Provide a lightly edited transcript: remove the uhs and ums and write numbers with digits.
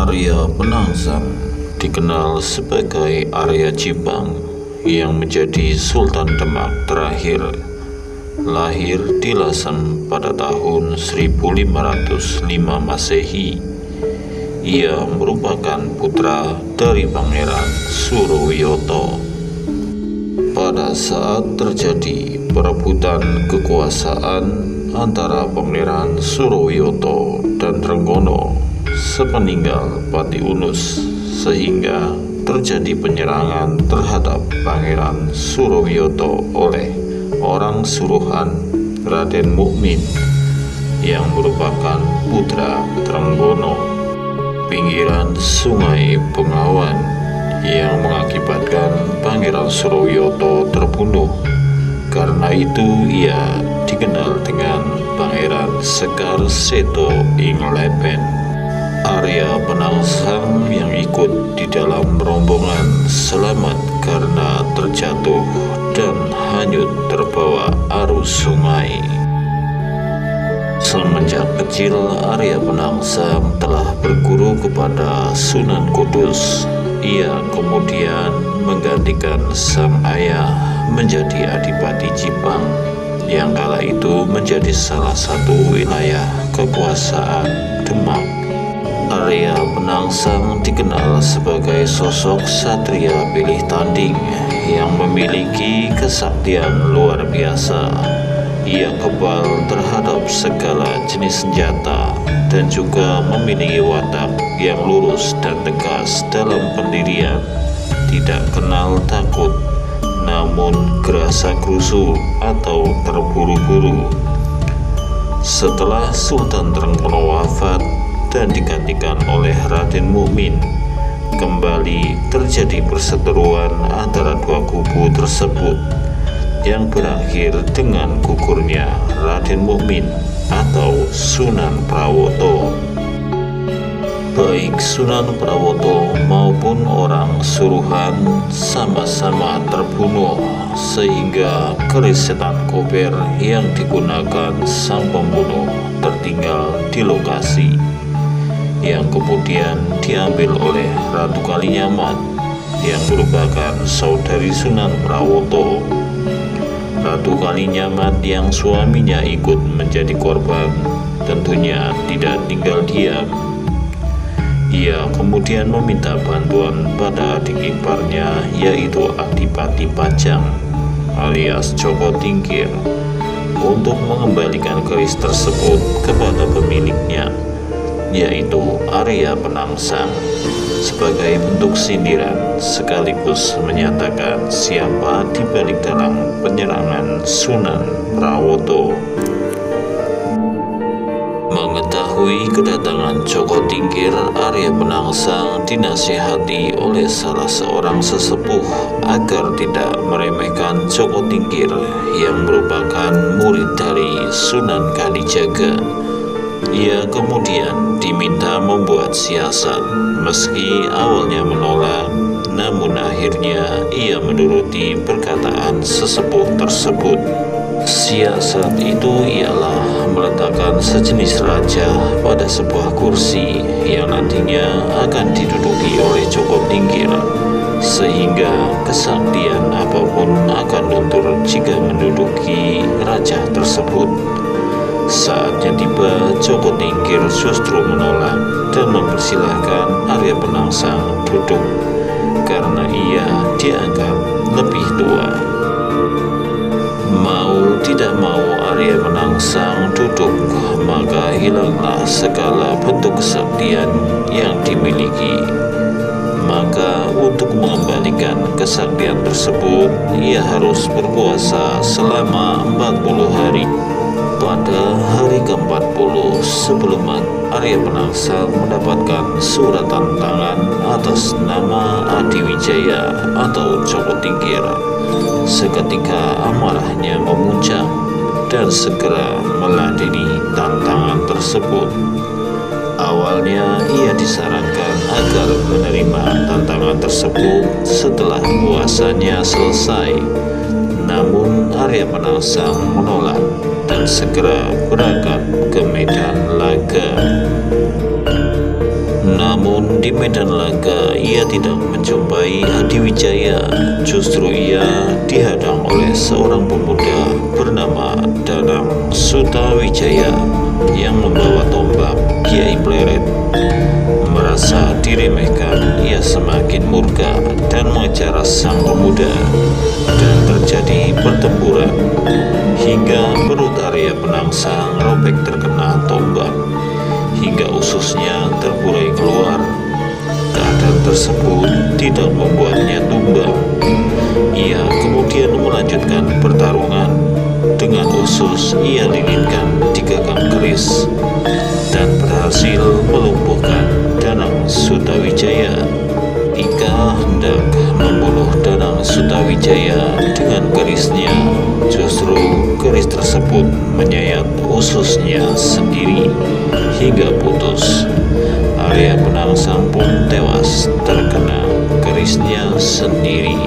Arya Penangsang dikenal sebagai Arya Cipang yang menjadi Sultan Demak terakhir. Lahir di Lasem pada tahun 1505 Masehi. Ia merupakan putra dari Pangeran Surowiyoto. Pada saat terjadi perebutan kekuasaan antara Pangeran Surowiyoto dan Trenggono sepeninggal Pati Unus, sehingga terjadi penyerangan terhadap Pangeran Surowiyoto oleh orang suruhan Raden Mukmin yang merupakan putra Trenggono. Pinggiran Sungai Bengawan yang mengakibatkan Pangeran Surowiyoto terbunuh. Karena itu ia dikenal dengan Pangeran Sekar Seto ing Lepen. Arya Penangsang yang ikut di dalam rombongan selamat karena terjatuh dan hanyut terbawa arus sungai. Semenjak kecil, Arya Penangsang telah berguru kepada Sunan Kudus. Ia kemudian menggantikan sang ayah menjadi Adipati Cipang yang kala itu menjadi salah satu wilayah kekuasaan Demak. Arya Penangsang dikenal sebagai sosok satria pilih tanding yang memiliki kesaktian luar biasa. Ia kebal terhadap segala jenis senjata dan juga memiliki watak yang lurus dan tegas dalam pendirian. Tidak kenal takut, namun gerasa gerusu atau terburu-buru. Setelah Sultan Trenggono wafat dan digantikan oleh Raden Mukmin, kembali terjadi perseteruan antara dua kubu tersebut yang berakhir dengan gugurnya Raden Mukmin atau Sunan Prawoto. Baik Sunan Prawoto maupun orang suruhan sama-sama terbunuh, sehingga keris setan kober yang digunakan sang pembunuh tertinggal di lokasi, yang kemudian diambil oleh Ratu Kalinyamat yang merupakan saudari Sunan Prawoto. Ratu Kalinyamat yang suaminya ikut menjadi korban tentunya tidak tinggal diam. Ia kemudian meminta bantuan pada adik iparnya, yaitu Adipati Pajang alias Joko Tingkir, untuk mengembalikan keris tersebut kepada pemiliknya, yaitu Arya Penangsang, sebagai bentuk sindiran sekaligus menyatakan siapa di balik dalam penyerangan Sunan Prawoto. Mengetahui kedatangan Joko Tingkir, Arya Penangsang dinasihati oleh salah seorang sesepuh agar tidak meremehkan Joko Tingkir yang merupakan murid dari Sunan Kalijaga. Ia kemudian diminta membuat siasat. Meski awalnya menolak, namun akhirnya ia menuruti perkataan sesepuh tersebut. Siasat itu ialah meletakkan sejenis raja pada sebuah kursi yang nantinya akan diduduki oleh Joko Tingkir, sehingga kesaktian apapun akan luntur jika menduduki raja tersebut. Saatnya tiba, Joko Tingkir justru menolak dan mempersilahkan Arya Penangsang duduk karena ia dianggap lebih tua. Mau tidak mau Arya Penangsang duduk, maka hilanglah segala bentuk kesaktian yang dimiliki. Maka untuk mengembalikan kesaktian tersebut, ia harus berpuasa selama 40 hari. Pada hari ke-40 sebelum Arya Penangsang mendapatkan suratan tangan atas nama Adiwijaya atau Joko Tingkir, seketika amarahnya memuncak dan segera meladeni tantangan tersebut. Awalnya ia disarankan agar menerima tantangan tersebut setelah puasanya selesai, namun Arya Penangsang menolak dan segera berangkat ke medan laga. Namun medan laga ia tidak menjumpai Adiwijaya. Justru ia dihadang oleh seorang pemuda bernama Danang Sutawijaya yang membawa tombak Kiai Pleret. Merasa diremehkan, ia semakin murka dan mengejar sang pemuda, dan terjadi pertempuran hingga perut Arya Penangsang robek terkena tombak hingga ususnya terburai keluar. Keadaan tersebut tidak membuatnya tumbang. Ia kemudian melanjutkan pertarungan. Dengan usus ia lilitkan di gagang keris dan berhasil melumpuhkan Danang Sutawijaya. Ika hendak membunuh Danang Sutawijaya dengan kerisnya. Justru keris tersebut menyayat ususnya sendiri hingga putus. Arya Penangsang pun tewas terkena kerisnya sendiri.